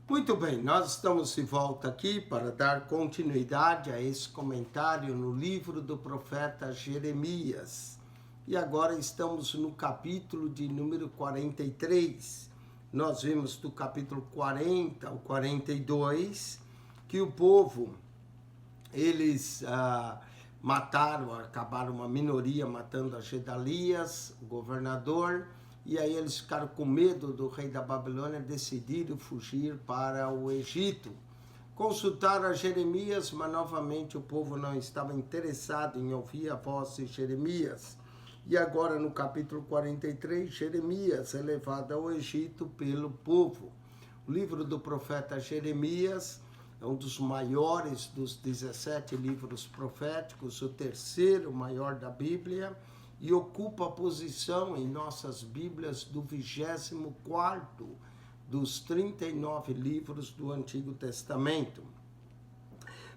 Muito bem, nós estamos de volta aqui para dar continuidade a esse comentário no livro do profeta Jeremias. E agora estamos no capítulo de número 43. Nós vimos do capítulo 40 ao 42 que o povo, eles mataram, acabaram uma minoria matando a Gedalias, o governador, e aí eles ficaram com medo do rei da Babilônia, decidiram fugir para o Egito. Consultaram a Jeremias, mas novamente o povo não estava interessado em ouvir a voz de Jeremias. E agora no capítulo 43, Jeremias é levado ao Egito pelo povo. O livro do profeta Jeremias é um dos maiores dos 17 livros proféticos, o terceiro maior da Bíblia, e ocupa a posição em nossas Bíblias do 24º dos 39 livros do Antigo Testamento.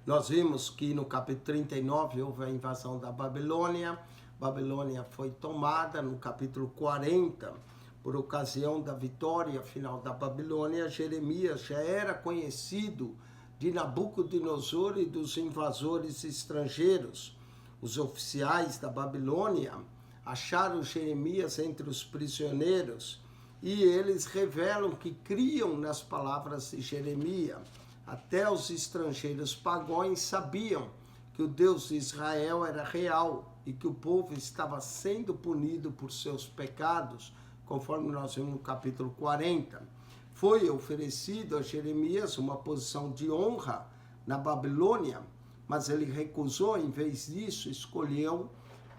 Nós vimos que no capítulo 39 houve a invasão da Babilônia. Babilônia foi tomada. No capítulo 40, por ocasião da vitória final da Babilônia, Jeremias já era conhecido de Nabucodonosor e dos invasores estrangeiros. Os oficiais da Babilônia acharam Jeremias entre os prisioneiros e eles revelam que criam nas palavras de Jeremias. Até os estrangeiros pagãos sabiam que o Deus de Israel era real e que o povo estava sendo punido por seus pecados, conforme nós vimos no capítulo 40. Foi oferecido a Jeremias uma posição de honra na Babilônia, mas ele recusou. Em vez disso, escolheu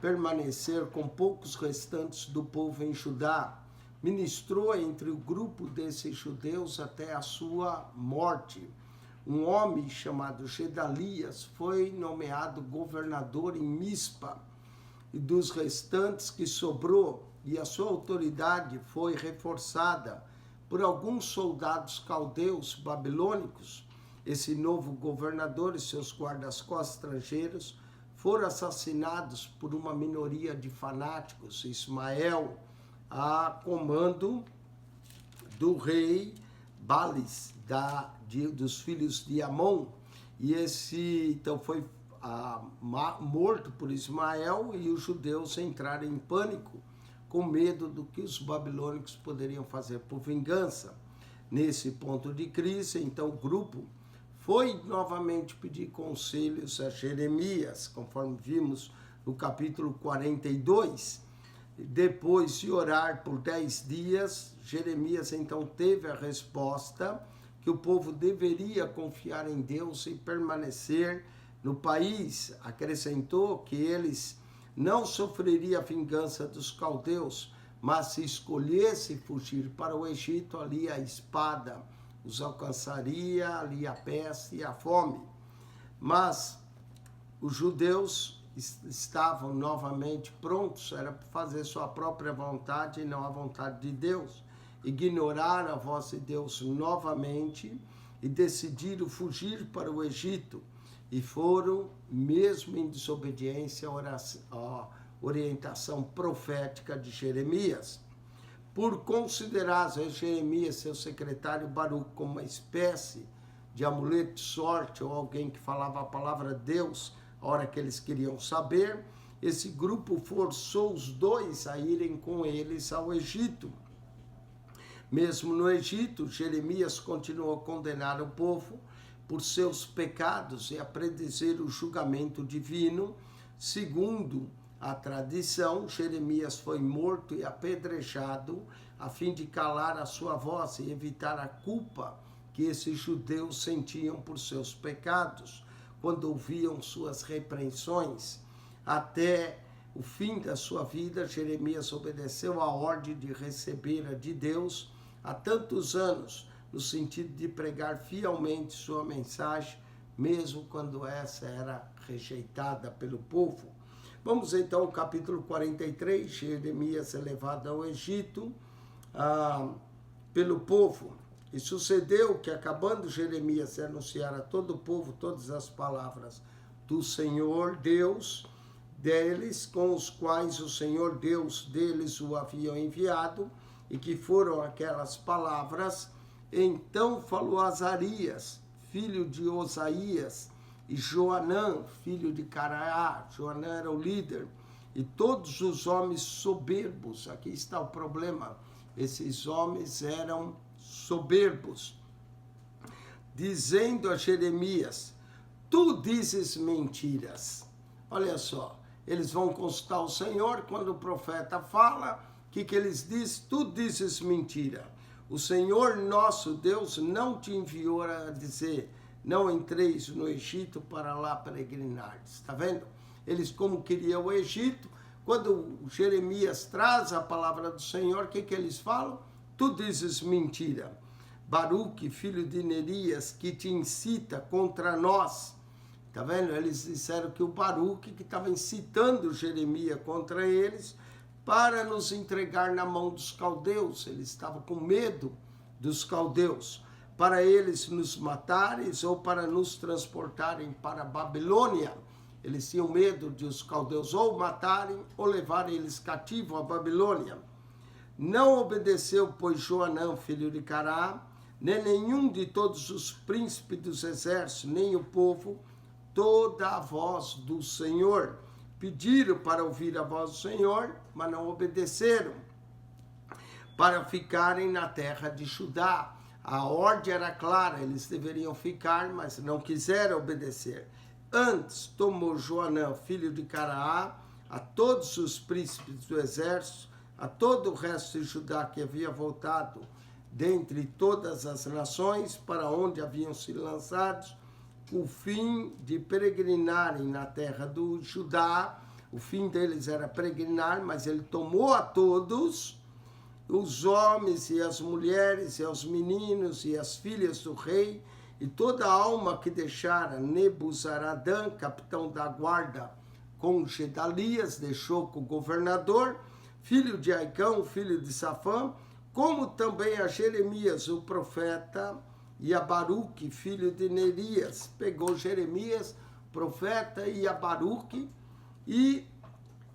permanecer com poucos restantes do povo em Judá. Ministrou entre o grupo desses judeus até a sua morte. Um homem chamado Gedalias foi nomeado governador em Mispa, e dos restantes que sobrou, e a sua autoridade foi reforçada por alguns soldados caldeus babilônicos. Esse novo governador e seus guardas-costas estrangeiros foram assassinados por uma minoria de fanáticos. Ismael, a comando do rei Balis, dos filhos de Amon, e esse então foi morto por Ismael, e os judeus entraram em pânico, com medo do que os babilônicos poderiam fazer por vingança. Nesse ponto de crise, então o grupo foi novamente pedir conselhos a Jeremias, conforme vimos no capítulo 42. Depois de orar por 10 dias, Jeremias então teve a resposta que o povo deveria confiar em Deus e permanecer no país. Acrescentou que eles não sofreriam a vingança dos caldeus, mas se escolhesse fugir para o Egito, ali a espada os alcançaria, ali a peste e a fome. Mas os judeus estavam novamente prontos, era para fazer sua própria vontade e não a vontade de Deus. Ignoraram a voz de Deus novamente e decidiram fugir para o Egito. E foram, mesmo em desobediência à orientação profética de Jeremias. Por considerar Jeremias, seu secretário Baruque, como uma espécie de amuleto de sorte, ou alguém que falava a palavra de Deus a hora que eles queriam saber, esse grupo forçou os dois a irem com eles ao Egito. Mesmo no Egito, Jeremias continuou a condenar o povo por seus pecados e a predizer o julgamento divino. Segundo a tradição, Jeremias foi morto e apedrejado a fim de calar a sua voz e evitar a culpa que esses judeus sentiam por seus pecados, quando ouviam suas repreensões. Até o fim da sua vida, Jeremias obedeceu a ordem de receber a de Deus há tantos anos, no sentido de pregar fielmente sua mensagem, mesmo quando essa era rejeitada pelo povo. Vamos então ao capítulo 43, Jeremias é levado ao Egito pelo povo. E sucedeu que, acabando Jeremias de anunciar a todo o povo todas as palavras do Senhor Deus deles, com os quais o Senhor Deus deles o haviam enviado, e que foram aquelas palavras, Então falou Azarias, filho de Osaías, e Joanã, filho de Caraá. Joanã era o líder. E todos os homens soberbos, aqui está o problema, esses homens eram soberbos, dizendo a Jeremias, tu dizes mentiras. Olha só, eles vão consultar o Senhor, quando o profeta fala, o que eles dizem? Tu dizes mentira. O Senhor nosso Deus não te enviou a dizer, não entreis no Egito para lá peregrinar. Está vendo? Eles como queriam o Egito, quando Jeremias traz a palavra do Senhor, o que eles falam? Tu dizes mentira. Baruque, filho de Nerias, que te incita contra nós. Está vendo? Eles disseram que o Baruque, que estava incitando Jeremias contra eles, para nos entregar na mão dos caldeus. Eles estavam com medo dos caldeus, para eles nos matarem ou para nos transportarem para a Babilônia. Eles tinham medo de os caldeus ou matarem ou levarem eles cativos à Babilônia. Não obedeceu, pois, Joanã, filho de Caraá, nem nenhum de todos os príncipes dos exércitos, nem o povo, toda a voz do Senhor. Pediram para ouvir a voz do Senhor, mas não obedeceram, para ficarem na terra de Judá. A ordem era clara, eles deveriam ficar, mas não quiseram obedecer. Antes tomou Joanã, filho de Caraá, a todos os príncipes do exército, a todo o resto de Judá que havia voltado dentre todas as nações para onde haviam se lançados, o fim de peregrinarem na terra do Judá. O fim deles era peregrinar, mas ele tomou a todos, os homens e as mulheres e os meninos e as filhas do rei, e toda a alma que deixara Nebuzaradã, capitão da guarda, com Gedalias, deixou com o governador, filho de Aicão, filho de Safã, como também a Jeremias, o profeta, e a Baruque, filho de Nerias. Pegou Jeremias, profeta, e a Baruque, e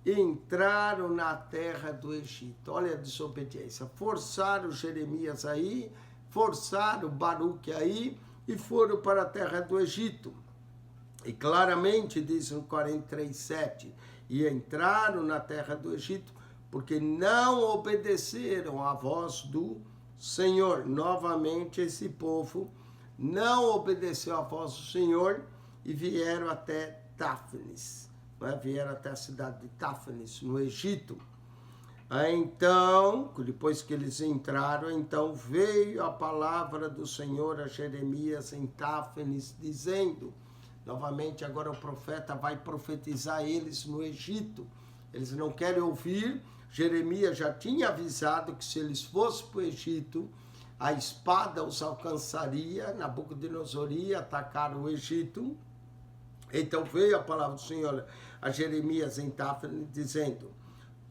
entraram na terra do Egito. Olha a desobediência. Forçaram Jeremias aí, forçaram Baruque aí, e foram para a terra do Egito. E claramente diz no 43:7, e entraram na terra do Egito, porque não obedeceram à voz do Senhor. Novamente esse povo não obedeceu à voz do Senhor e vieram até Táfnis, vieram até a cidade de Táfnis, no Egito. Então, depois que eles entraram, então veio a palavra do Senhor a Jeremias em Táfnis, dizendo, novamente agora o profeta vai profetizar eles no Egito. Eles não querem ouvir. Jeremias já tinha avisado que se eles fossem para o Egito, a espada os alcançaria, Nabucodonosor ia atacar o Egito. Então veio a palavra do Senhor a Jeremias em Táfnis, dizendo,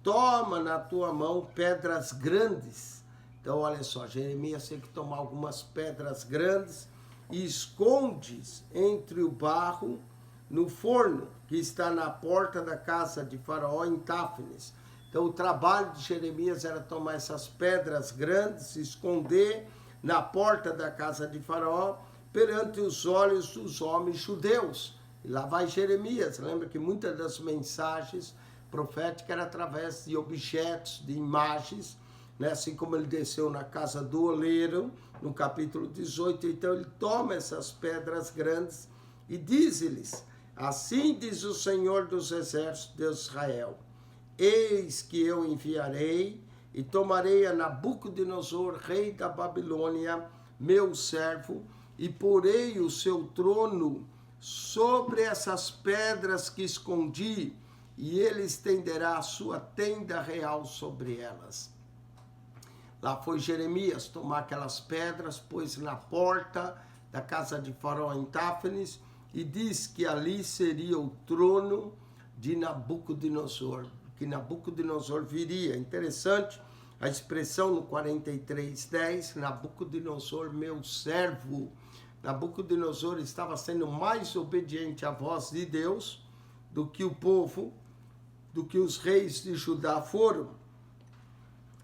toma na tua mão pedras grandes. Então, olha só, Jeremias tem que tomar algumas pedras grandes e escondes entre o barro no forno que está na porta da casa de Faraó em Táfnis. Então, o trabalho de Jeremias era tomar essas pedras grandes, esconder na porta da casa de Faraó, perante os olhos dos homens judeus. E lá vai Jeremias. Lembra que muitas das mensagens proféticas eram através de objetos, de imagens, né? Assim como ele desceu na casa do oleiro, no capítulo 18. Então, ele toma essas pedras grandes e diz-lhes, assim diz o Senhor dos Exércitos de Israel, eis que eu enviarei e tomarei a Nabucodonosor, rei da Babilônia, meu servo, e porei o seu trono sobre essas pedras que escondi, e ele estenderá a sua tenda real sobre elas. Lá foi Jeremias tomar aquelas pedras, pôs na porta da casa de Faraó em Táfnis, e diz que ali seria o trono de Nabucodonosor, que Nabucodonosor viria. Interessante a expressão no 43:10, Nabucodonosor, meu servo. Nabucodonosor estava sendo mais obediente à voz de Deus do que o povo, do que os reis de Judá foram.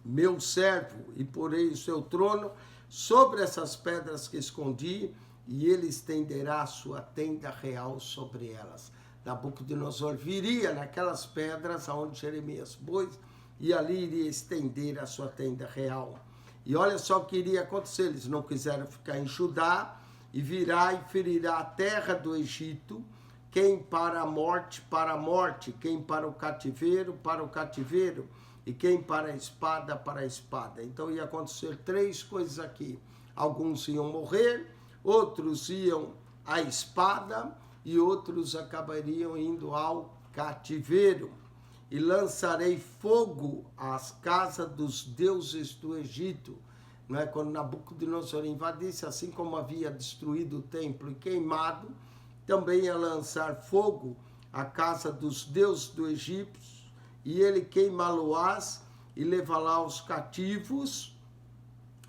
Meu servo, e porei o seu trono sobre essas pedras que escondi, e ele estenderá a sua tenda real sobre elas. Nabucodonosor viria naquelas pedras aonde Jeremias pôs, e ali iria estender a sua tenda real. E olha só o que iria acontecer, eles não quiseram ficar em Judá, e virá e ferirá a terra do Egito, quem para a morte, quem para o cativeiro, e quem para a espada. Então ia acontecer três coisas aqui. Alguns iam morrer, outros iam à espada, e outros acabariam indo ao cativeiro. E lançarei fogo às casas dos deuses do Egito. Não é? Quando Nabucodonosor invadisse, assim como havia destruído o templo e queimado, também ia lançar fogo à casa dos deuses do Egito, e ele queimá-lo-ás e levá-lá os cativos.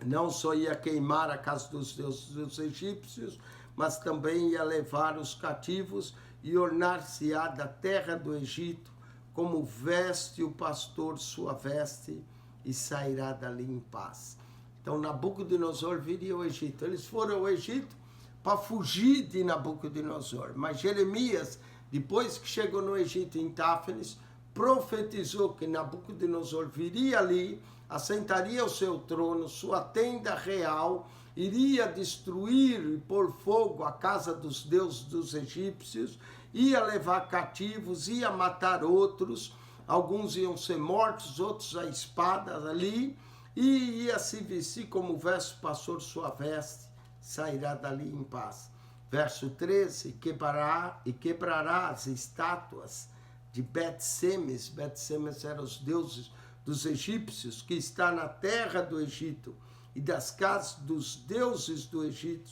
Não só ia queimar a casa dos deuses dos egípcios, mas também ia levar os cativos e ornar-se-á da terra do Egito, como veste o pastor sua veste, e sairá dali em paz. Então Nabucodonosor viria ao Egito. Eles foram ao Egito para fugir de Nabucodonosor. Mas Jeremias, depois que chegou no Egito, em Táfnis, profetizou que Nabucodonosor viria ali, assentaria o seu trono, sua tenda real, iria destruir e pôr fogo à casa dos deuses dos egípcios, ia levar cativos, ia matar outros, alguns iam ser mortos, outros à espada ali, e ia se vestir como veste o pastor sua veste, sairá dali em paz. Verso 13, quebrará as estátuas de Bet-Semes. Bet-Semes eram os deuses dos egípcios, que está na terra do Egito, e das casas dos deuses do Egito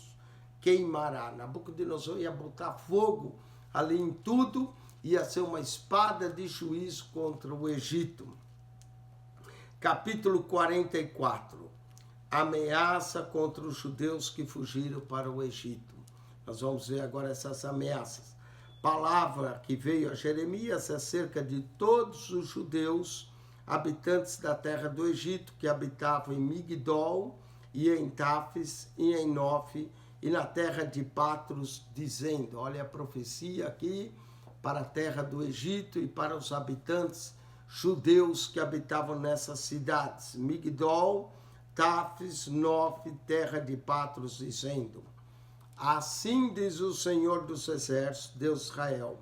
queimará. Nabucodonosor ia botar fogo ali em tudo, ia ser uma espada de juízo contra o Egito. Capítulo 44. Ameaça contra os judeus que fugiram para o Egito. Nós vamos ver agora essas ameaças. Palavra que veio a Jeremias acerca de todos os judeus, habitantes da terra do Egito, que habitavam em Migdol, e em Táfis, e em Nofe, e na terra de Patros, dizendo, olha a profecia aqui, para a terra do Egito e para os habitantes judeus que habitavam nessas cidades, Migdol, Táfis, Nofe, terra de Patros, dizendo, assim diz o Senhor dos Exércitos, Deus de Israel,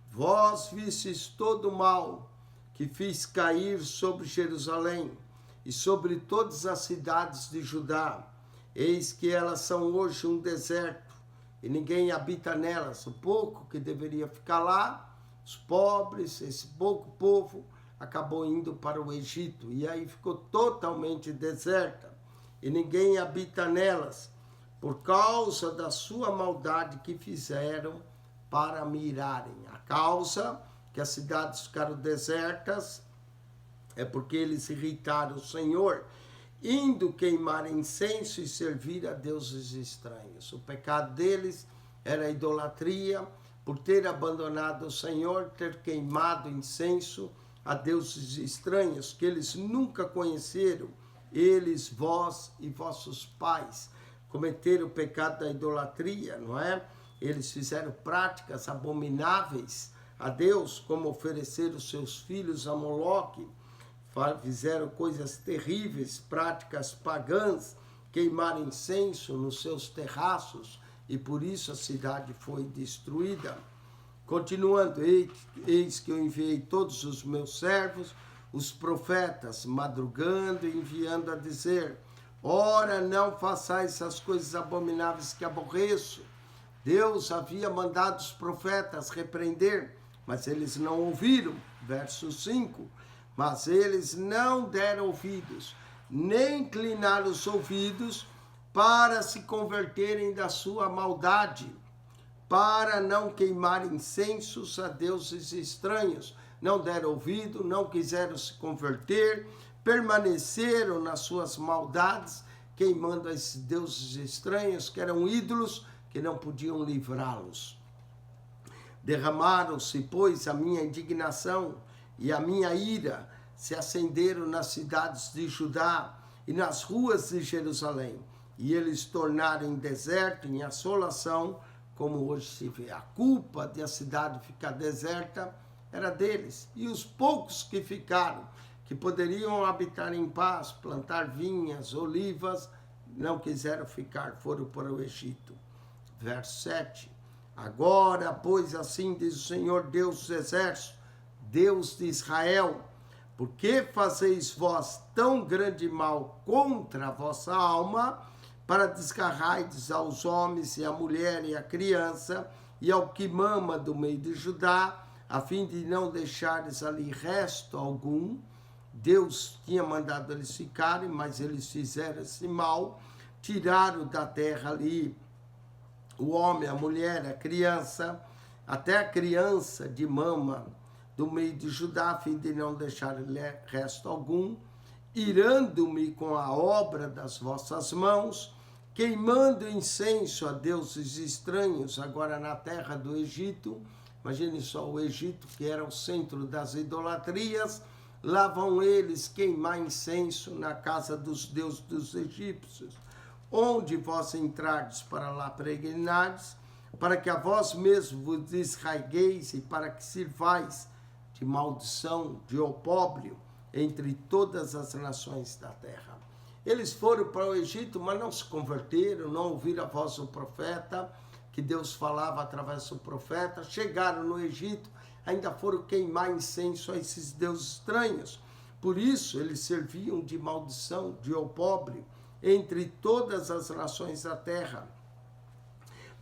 vós vistes todo o mal que fiz cair sobre Jerusalém e sobre todas as cidades de Judá, eis que elas são hoje um deserto, e ninguém habita nelas. O pouco que deveria ficar lá, os pobres, esse pouco povo, acabou indo para o Egito, e aí ficou totalmente deserta, e ninguém habita nelas, por causa da sua maldade que fizeram para me irarem. A causa que as cidades ficaram desertas é porque eles irritaram o Senhor, indo queimar incenso e servir a deuses estranhos. O pecado deles era a idolatria, por ter abandonado o Senhor, ter queimado incenso a deuses estranhos, que eles nunca conheceram, eles, vós e vossos pais, cometeram o pecado da idolatria, não é? Eles fizeram práticas abomináveis a Deus, como oferecer os seus filhos a Moloque, fizeram coisas terríveis, práticas pagãs, queimaram incenso nos seus terraços, e por isso a cidade foi destruída. Continuando, eis que eu enviei todos os meus servos, os profetas, madrugando e enviando a dizer, ora, não façais essas coisas abomináveis que aborreço. Deus havia mandado os profetas repreender, mas eles não ouviram. Verso 5, mas eles não deram ouvidos, nem inclinaram os ouvidos para se converterem da sua maldade, para não queimar incensos a deuses estranhos. Não deram ouvido, não quiseram se converter, permaneceram nas suas maldades, queimando esses deuses estranhos, que eram ídolos, que não podiam livrá-los. Derramaram-se, pois, a minha indignação e a minha ira, se acenderam nas cidades de Judá e nas ruas de Jerusalém. e eles tornaram em deserto, em assolação, como hoje se vê. A culpa de a cidade ficar deserta era deles. E os poucos que ficaram, que poderiam habitar em paz, plantar vinhas, olivas, não quiseram ficar, foram para o Egito. Verso 7. Agora, pois assim diz o Senhor Deus dos exércitos, Deus de Israel, por que fazeis vós tão grande mal contra a vossa alma, para desgarrardes aos homens e à mulher e à criança, e ao que mama do meio de Judá, a fim de não deixares ali resto algum? Deus tinha mandado eles ficarem, mas eles fizeram esse mal, tiraram da terra ali o homem, a mulher, a criança, até a criança de mama do meio de Judá, a fim de não deixar resto algum, irando-me com a obra das vossas mãos, queimando incenso a deuses estranhos, agora na terra do Egito. Imagine só o Egito, que era o centro das idolatrias, lá vão eles queimar incenso na casa dos deuses dos egípcios. Onde vós entrardes para lá peregrinardes, para que a vós mesmos vos desraigueis e para que sirvais de maldição, de opróbrio entre todas as nações da terra. Eles foram para o Egito, mas não se converteram, não ouviram a voz do profeta, que Deus falava através do profeta. Chegaram no Egito, ainda foram queimar incenso a esses deuses estranhos. Por isso, eles serviam de maldição, de opróbrio, entre todas as nações da terra.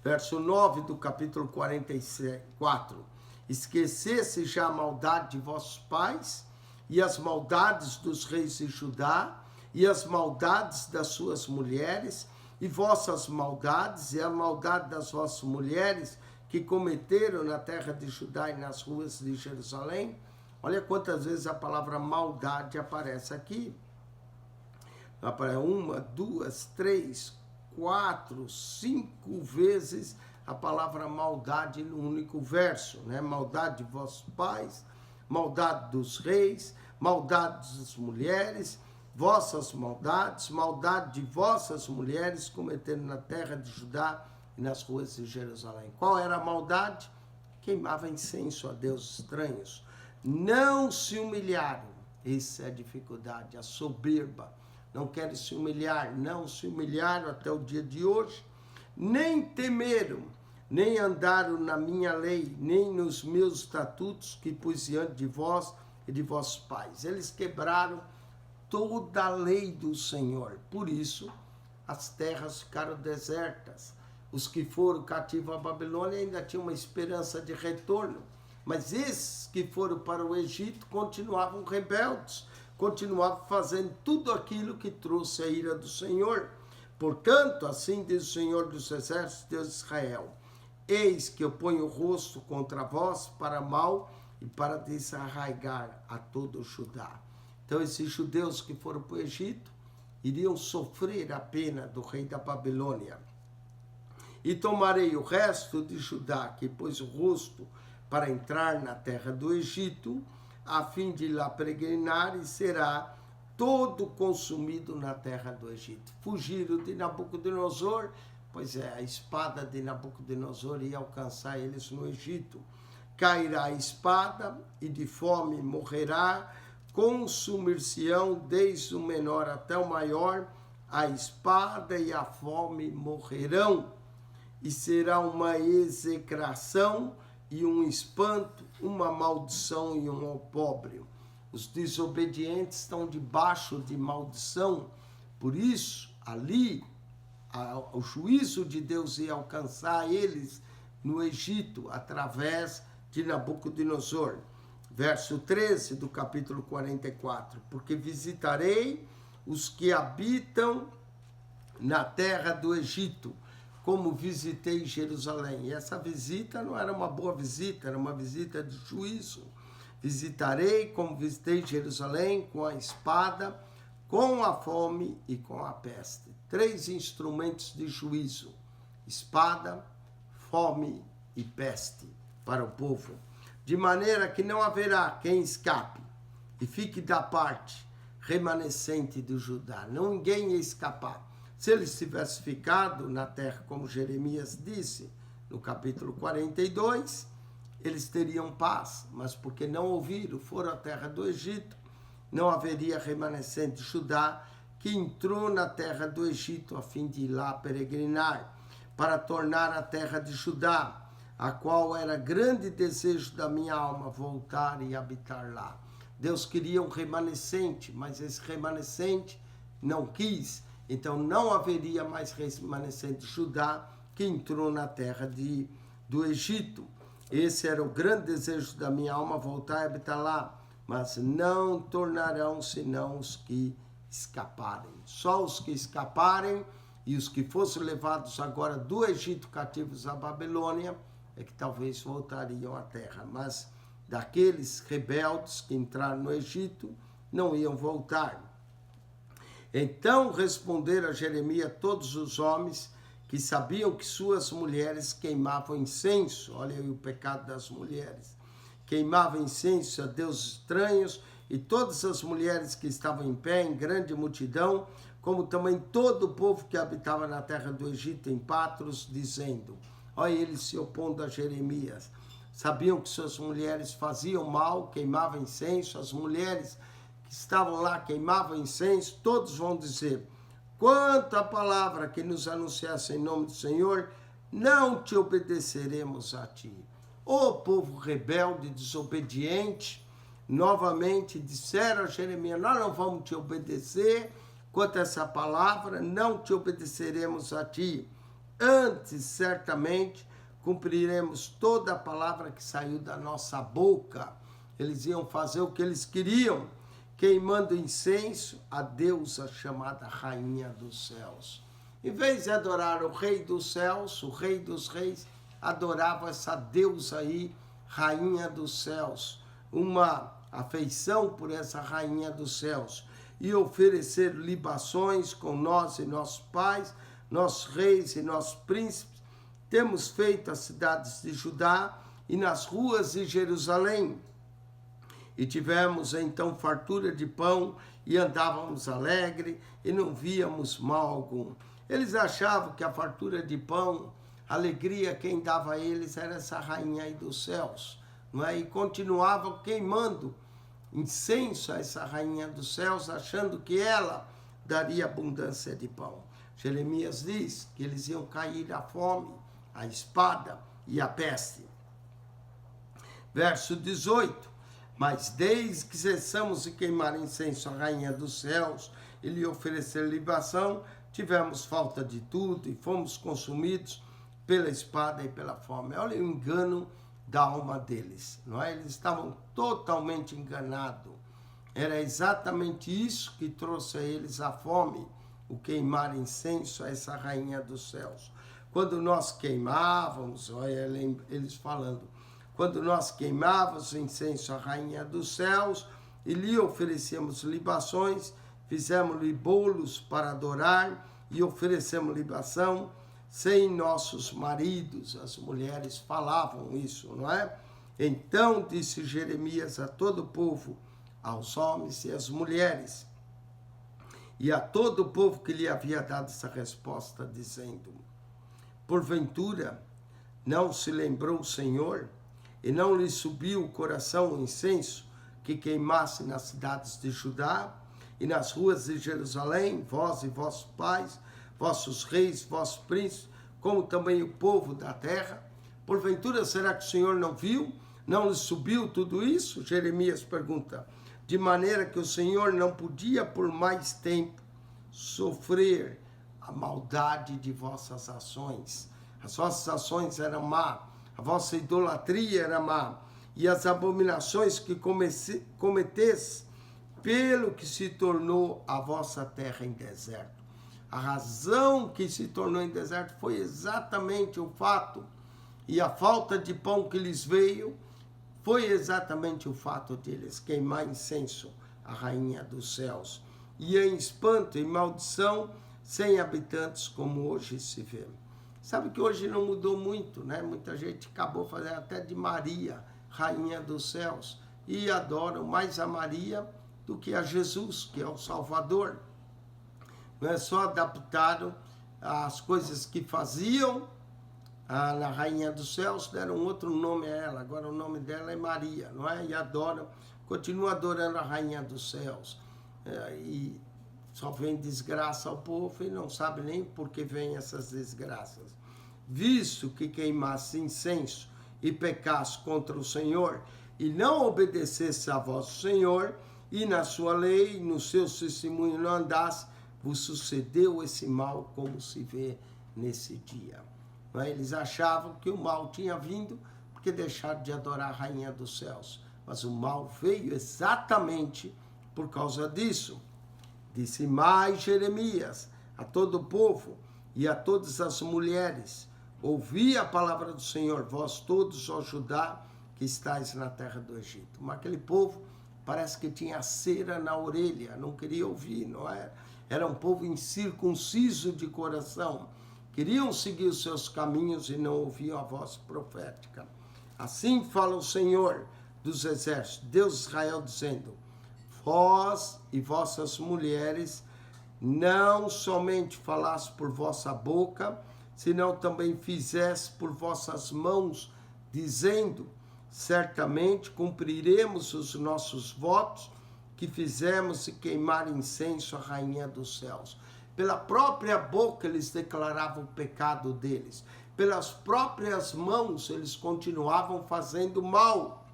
Verso 9 do capítulo 44. Esquecesse já a maldade de vossos pais, e as maldades dos reis de Judá, e as maldades das suas mulheres, e vossas maldades, e a maldade das vossas mulheres, que cometeram na terra de Judá e nas ruas de Jerusalém. Olha quantas vezes a palavra maldade aparece aqui. Aparece 1, 2, 3, 4, 5 vezes a palavra maldade no único verso, né? Maldade de vossos pais, maldade dos reis, maldade das mulheres, vossas maldades, maldade de vossas mulheres cometendo na terra de Judá e nas ruas de Jerusalém. Qual era a maldade? Queimava incenso a deuses estranhos. Não se humilharam. Essa é a dificuldade, a soberba. Não querem se humilhar, não se humilharam até o dia de hoje, nem temeram, nem andaram na minha lei, nem nos meus estatutos que pus diante de vós e de vossos pais. Eles quebraram toda a lei do Senhor. Por isso, as terras ficaram desertas. Os que foram cativos à Babilônia ainda tinham uma esperança de retorno, mas esses que foram para o Egito continuavam rebeldes, continuavam fazendo tudo aquilo que trouxe a ira do Senhor. Portanto, assim diz o Senhor dos Exércitos, Deus de Israel: eis que eu ponho o rosto contra vós para mal e para desarraigar a todo o Judá. Então, esses judeus que foram para o Egito iriam sofrer a pena do rei da Babilônia. E tomarei o resto de Judá, que pôs o rosto para entrar na terra do Egito, a fim de lá peregrinar, e será todo consumido na terra do Egito. Fugiram de Nabucodonosor, pois é, a espada de Nabucodonosor ia alcançar eles no Egito. Cairá a espada, e de fome morrerá, consumir-se-ão desde o menor até o maior, a espada e a fome morrerão, e será uma execração e um espanto, uma maldição e um opróbrio. Os desobedientes estão debaixo de maldição, por isso, ali, o juízo de Deus ia alcançar eles no Egito, através de Nabucodonosor. Verso 13 do capítulo 44, porque visitarei os que habitam na terra do Egito, como visitei Jerusalém. E essa visita não era uma boa visita, era uma visita de juízo. Visitarei como visitei Jerusalém, com a espada, com a fome e com a peste. 3 instrumentos de juízo: espada, fome e peste para o povo. De maneira que não haverá quem escape e fique da parte remanescente de Judá. Ninguém ia escapar. Se eles tivessem ficado na terra, como Jeremias disse, no capítulo 42, eles teriam paz, mas porque não ouviram, foram à terra do Egito, não haveria remanescente de Judá que entrou na terra do Egito a fim de ir lá peregrinar, para tornar a terra de Judá, a qual era grande desejo da minha alma voltar e habitar lá. Deus queria um remanescente, mas esse remanescente não quis, então não haveria mais remanescente de Judá que entrou na terra do Egito. Esse era o grande desejo da minha alma, voltar e habitar lá, mas não tornarão senão os que escaparem. Só os que escaparem e os que fossem levados agora do Egito cativos à Babilônia é que talvez voltariam à terra, mas daqueles rebeldes que entraram no Egito não iam voltar. Então responderam a Jeremias todos os homens que sabiam que suas mulheres queimavam incenso. Olha aí o pecado das mulheres. Queimavam incenso a deuses estranhos, e todas as mulheres que estavam em pé, em grande multidão, como também todo o povo que habitava na terra do Egito, em Patros, dizendo, olha eles se opondo a Jeremias, sabiam que suas mulheres faziam mal, queimavam incenso, as mulheres que estavam lá queimavam incenso, todos vão dizer, quanto à palavra que nos anunciasse em nome do Senhor, não te obedeceremos a ti. O povo rebelde, desobediente, novamente disseram a Jeremias, nós não vamos te obedecer, quanto a essa palavra, não te obedeceremos a ti. Antes, certamente, cumpriremos toda a palavra que saiu da nossa boca. Eles iam fazer o que eles queriam, queimando incenso à deusa chamada Rainha dos Céus. Em vez de adorar o Rei dos Céus, o Rei dos Reis, adorava essa deusa aí, Rainha dos Céus, uma afeição por essa Rainha dos Céus, e oferecer libações com nós e nossos pais, nossos reis e nossos príncipes. Temos feito as cidades de Judá e nas ruas de Jerusalém. E tivemos então fartura de pão e andávamos alegre e não víamos mal algum. Eles achavam que a fartura de pão, a alegria quem dava a eles era essa rainha aí dos céus, não é? E continuavam queimando incenso a essa rainha dos céus, achando que ela daria abundância de pão. Jeremias diz que eles iam cair à fome, à espada e à peste. Verso 18. Mas desde que cessamos de queimar incenso à rainha dos céus e lhe oferecer libação, tivemos falta de tudo e fomos consumidos pela espada e pela fome. Olha o engano da alma deles, não é? Eles estavam totalmente enganados. Era exatamente isso que trouxe a eles a fome, o queimar incenso a essa rainha dos céus. Quando nós queimávamos, olha eles falando, quando nós queimávamos incenso à rainha dos céus e lhe oferecíamos libações, fizemos-lhe bolos para adorar e oferecemos libação sem nossos maridos. As mulheres falavam isso, não é? Então disse Jeremias a todo o povo, aos homens e às mulheres, e a todo o povo que lhe havia dado essa resposta, dizendo, porventura não se lembrou o Senhor e não lhe subiu o coração o incenso que queimasse nas cidades de Judá e nas ruas de Jerusalém, vós e vossos pais, vossos reis, vossos príncipes, como também o povo da terra? Porventura, será que o Senhor não viu? Não lhe subiu tudo isso? Jeremias pergunta. De maneira que o Senhor não podia por mais tempo sofrer a maldade de vossas ações. As vossas ações eram má, a vossa idolatria era má, e as abominações que cometesse, pelo que se tornou a vossa terra em deserto. A razão que se tornou em deserto foi exatamente o fato, e a falta de pão que lhes veio, foi exatamente o fato de eles queimar incenso à rainha dos céus, e em espanto e maldição, sem habitantes como hoje se vê. Sabe que hoje não mudou muito, né? Muita gente acabou fazendo até de Maria, rainha dos céus, e adoram mais a Maria do que a Jesus, que é o Salvador. não é? Só adaptaram as coisas que faziam na Rainha dos Céus, deram outro nome a ela, agora o nome dela é Maria, não é? E adoram, continuam adorando a Rainha dos Céus. E só vem desgraça ao povo e não sabe nem por que vem essas desgraças. Visto que queimasse incenso e pecasse contra o Senhor, e não obedecesse a vosso Senhor, e na sua lei, no seu testemunho não andasse, vos sucedeu esse mal como se vê nesse dia. Eles achavam que o mal tinha vindo porque deixaram de adorar a Rainha dos Céus. Mas o mal veio exatamente por causa disso. Disse mais Jeremias a todo o povo e a todas as mulheres: ouvi a palavra do Senhor, vós todos, ó Judá, que estáis na terra do Egito. Mas aquele povo parece que tinha cera na orelha, não queria ouvir, não é? Era um povo incircunciso de coração. Queriam seguir os seus caminhos e não ouviam a voz profética. Assim fala o Senhor dos exércitos, Deus de Israel, dizendo: vós e vossas mulheres não somente falasse por vossa boca, senão também fizesse por vossas mãos, dizendo: certamente cumpriremos os nossos votos que fizemos e queimar incenso à Rainha dos Céus. Pela própria boca eles declaravam o pecado deles. Pelas próprias mãos eles continuavam fazendo mal.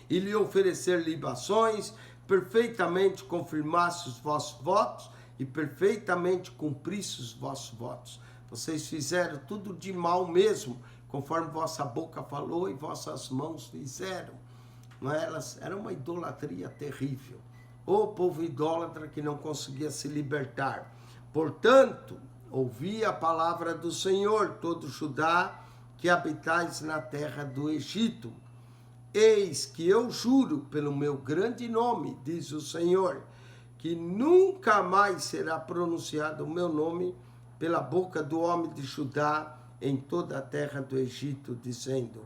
E lhe oferecer libações, perfeitamente confirmasse os vossos votos e perfeitamente cumprisse os vossos votos. Vocês fizeram tudo de mal mesmo, conforme vossa boca falou e vossas mãos fizeram. Mas era uma idolatria terrível. O povo idólatra que não conseguia se libertar. Portanto, ouvi a palavra do Senhor, todo Judá, que habitais na terra do Egito. Eis que eu juro pelo meu grande nome, diz o Senhor, que nunca mais será pronunciado o meu nome pela boca do homem de Judá em toda a terra do Egito, dizendo: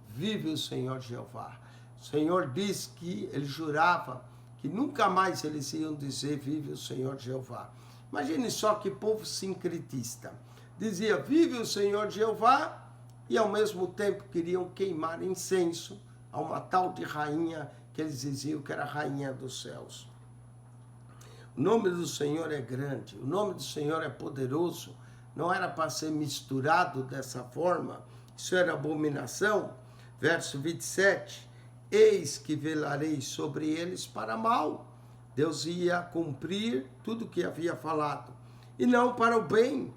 vive o Senhor Jeová. O Senhor diz que ele jurava que nunca mais eles iam dizer: vive o Senhor Jeová. Imagine só que povo sincretista. Dizia: vive o Senhor Jeová, e ao mesmo tempo queriam queimar incenso a uma tal de rainha que eles diziam que era a Rainha dos Céus. O nome do Senhor é grande, o nome do Senhor é poderoso. Não era para ser misturado dessa forma, isso era abominação. Verso 27, eis que velarei sobre eles para mal. Deus ia cumprir tudo o que havia falado, e não para o bem.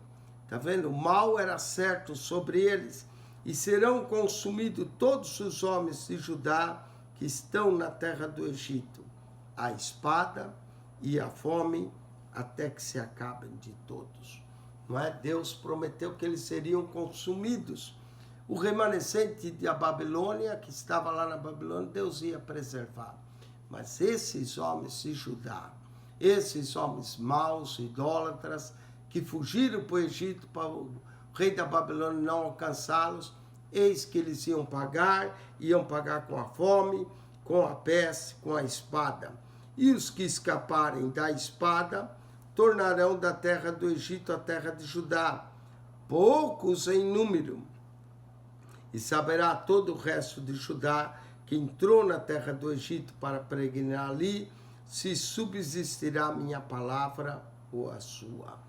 Está vendo? O mal era certo sobre eles, e serão consumidos todos os homens de Judá que estão na terra do Egito, a espada e a fome, até que se acabem de todos. Não é? Deus prometeu que eles seriam consumidos. O remanescente da Babilônia, que estava lá na Babilônia, Deus ia preservar. Mas esses homens de Judá, esses homens maus, idólatras, que fugiram para o Egito para o rei da Babilônia não alcançá-los, eis que eles iam pagar com a fome, com a peste, com a espada. E os que escaparem da espada tornarão da terra do Egito a terra de Judá, poucos em número. E saberá todo o resto de Judá que entrou na terra do Egito para peregrinar ali, se subsistirá a minha palavra ou a sua.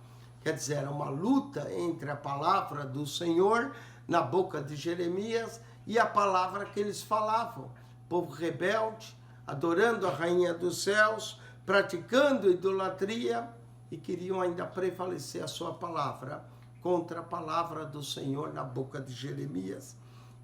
Quer dizer, era uma luta entre a palavra do Senhor na boca de Jeremias e a palavra que eles falavam. Povo rebelde, adorando a Rainha dos Céus, praticando idolatria, e queriam ainda prevalecer a sua palavra contra a palavra do Senhor na boca de Jeremias.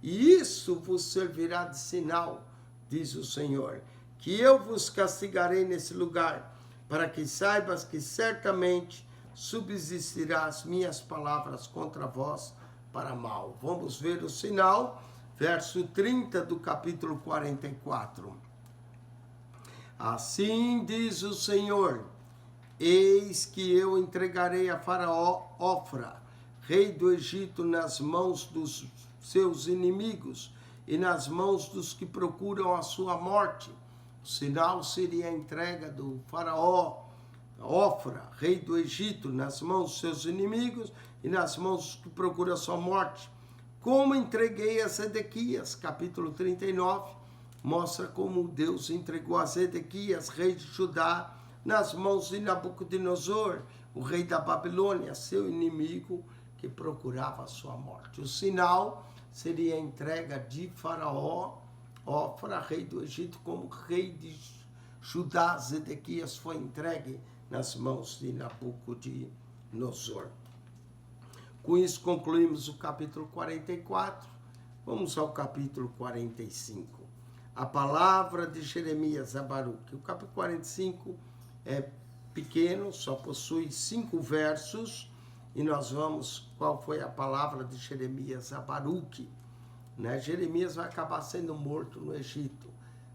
E isso vos servirá de sinal, diz o Senhor, que eu vos castigarei nesse lugar, para que saibas que certamente subsistirá as minhas palavras contra vós para mal. Vamos ver o sinal, verso 30 do capítulo 44. Assim diz o Senhor: eis que eu entregarei a Faraó Ofra, rei do Egito, nas mãos dos seus inimigos e nas mãos dos que procuram a sua morte. O sinal seria a entrega do Faraó Ofra, rei do Egito, nas mãos dos seus inimigos e nas mãos dos que procuram a sua morte. Como entreguei a Zedequias, capítulo 39, mostra como Deus entregou a Zedequias, rei de Judá, nas mãos de Nabucodonosor, o rei da Babilônia, seu inimigo que procurava a sua morte. O sinal seria a entrega de Faraó, Ofra, rei do Egito, como rei de Judá. Zedequias foi entregue nas mãos de Nabucodonosor. Com isso concluímos o capítulo 44. Vamos ao capítulo 45. A palavra de Jeremias a Baruque. O capítulo 45 é pequeno, só possui 5 versos, e nós vamos, qual foi a palavra de Jeremias a Baruque. Jeremias vai acabar sendo morto no Egito.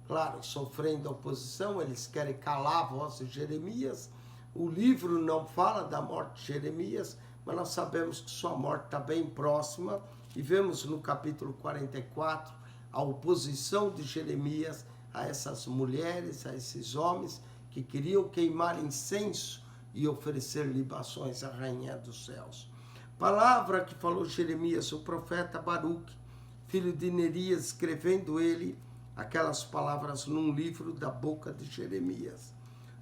Claro, sofrendo oposição, eles querem calar a voz de Jeremias. O livro não fala da morte de Jeremias, mas nós sabemos que sua morte está bem próxima, e vemos no capítulo 44 a oposição de Jeremias a essas mulheres, a esses homens que queriam queimar incenso e oferecer libações à rainha dos céus. Palavra que falou Jeremias, o profeta Baruque, filho de Nerias, escrevendo ele aquelas palavras num livro da boca de Jeremias.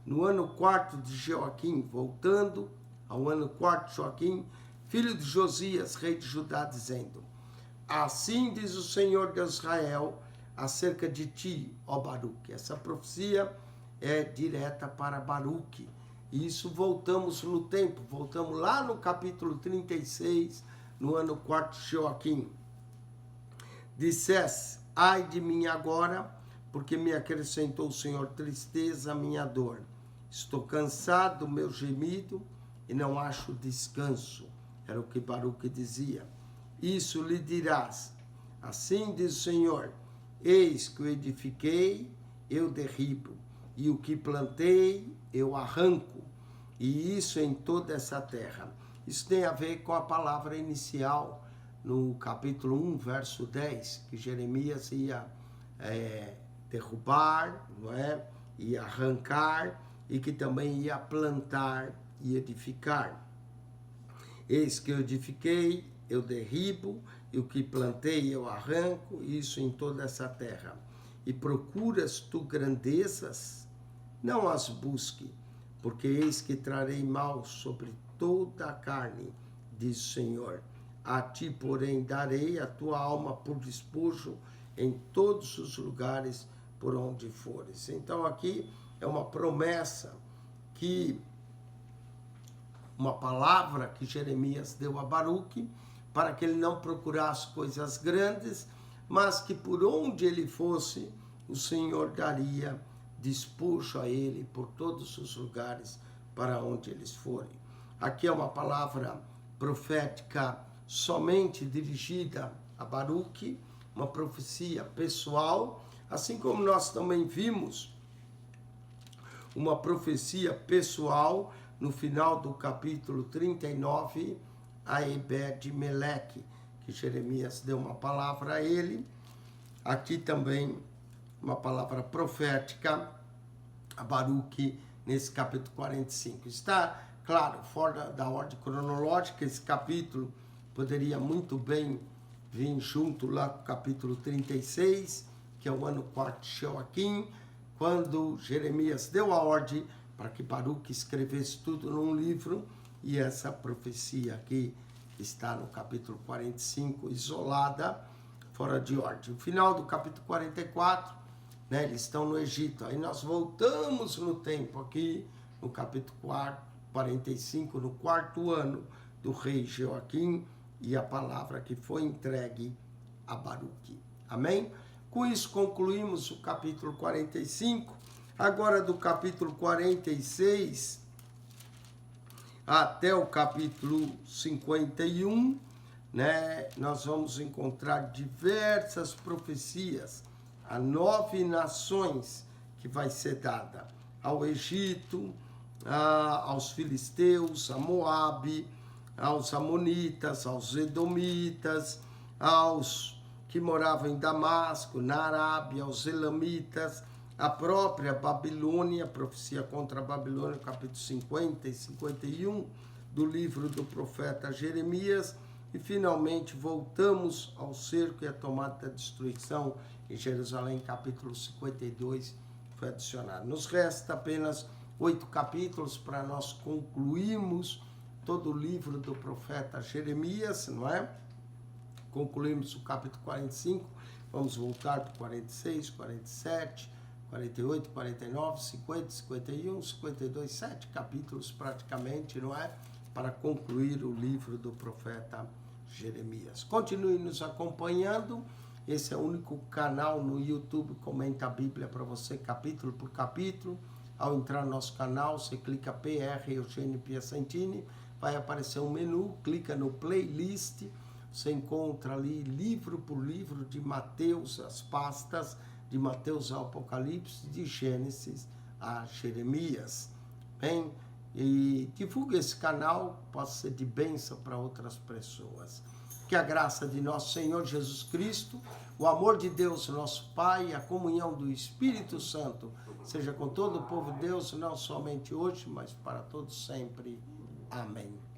No ano 4 de Joaquim, voltando ao ano 4 de Joaquim, filho de Josias, rei de Judá, dizendo: assim diz o Senhor Deus Israel acerca de ti, ó Baruque. Essa profecia é direta para Baruque. E isso voltamos no tempo, voltamos lá no capítulo 36, no ano 4 de Joaquim. Dissesse: ai de mim agora, porque me acrescentou o Senhor tristeza, minha dor. Estou cansado do meu gemido e não acho descanso. Era o que Baruque dizia. Isso lhe dirás: assim diz o Senhor, eis que o edifiquei, eu derribo, e o que plantei, eu arranco, e isso em toda essa terra. Isso tem a ver com a palavra inicial, no capítulo 1, verso 10, que Jeremias ia derrubar, não é? Ia arrancar, e que também ia plantar e edificar. Eis que eu edifiquei, eu derribo, e o que plantei eu arranco, isso em toda essa terra. E procuras tu grandezas? Não as busque, porque eis que trarei mal sobre toda a carne, diz o Senhor. A ti, porém, darei a tua alma por despojo em todos os lugares por onde fores. Então aqui é uma promessa, uma palavra que Jeremias deu a Baruque, para que ele não procurasse coisas grandes, mas que por onde ele fosse, o Senhor daria despojo a ele por todos os lugares para onde eles forem. Aqui é uma palavra profética somente dirigida a Baruque, uma profecia pessoal, assim como nós também vimos uma profecia pessoal no final do capítulo 39, a Ebed-Meleque, que Jeremias deu uma palavra a ele. Aqui também uma palavra profética a Baruque nesse capítulo 45. Está, claro, fora da ordem cronológica, esse capítulo poderia muito bem vir junto lá com o capítulo 36, que é o ano 4 de Joaquim, quando Jeremias deu a ordem para que Baruque escrevesse tudo num livro, e essa profecia aqui está no capítulo 45, isolada, fora de ordem. O final do capítulo 44, eles estão no Egito. Aí nós voltamos no tempo aqui, no capítulo 45, no 4º ano do rei Joaquim, e a palavra que foi entregue a Baruque. Amém? Com isso concluímos o capítulo 45. Agora do capítulo 46 até o capítulo 51, nós vamos encontrar diversas profecias a 9 nações que vai ser dada: ao Egito, aos filisteus, a Moabe, aos amonitas, aos edomitas, aos que moravam em Damasco, na Arábia, aos elamitas, a própria Babilônia, profecia contra a Babilônia, capítulo 50 e 51 do livro do profeta Jeremias, e finalmente voltamos ao cerco e à tomada da destruição em Jerusalém, capítulo 52, foi adicionado. Nos resta apenas 8 capítulos para nós concluirmos todo o livro do profeta Jeremias, não é? Concluímos o capítulo 45, vamos voltar para o 46, 47, 48, 49, 50, 51, 52, 7 capítulos praticamente, não é? Para concluir o livro do profeta Jeremias. Continue nos acompanhando, esse é o único canal no YouTube, comenta a Bíblia para você, capítulo por capítulo. Ao entrar no nosso canal, você clica PR Eugênio Piacentini, vai aparecer um menu, clica no playlist, você encontra ali livro por livro de Mateus, as pastas de Mateus ao Apocalipse, de Gênesis a Jeremias. Bem, e divulgue esse canal, possa ser de bênção para outras pessoas. Que a graça de nosso Senhor Jesus Cristo, o amor de Deus, nosso Pai, e a comunhão do Espírito Santo seja com todo o povo de Deus, não somente hoje, mas para todos sempre. Amém.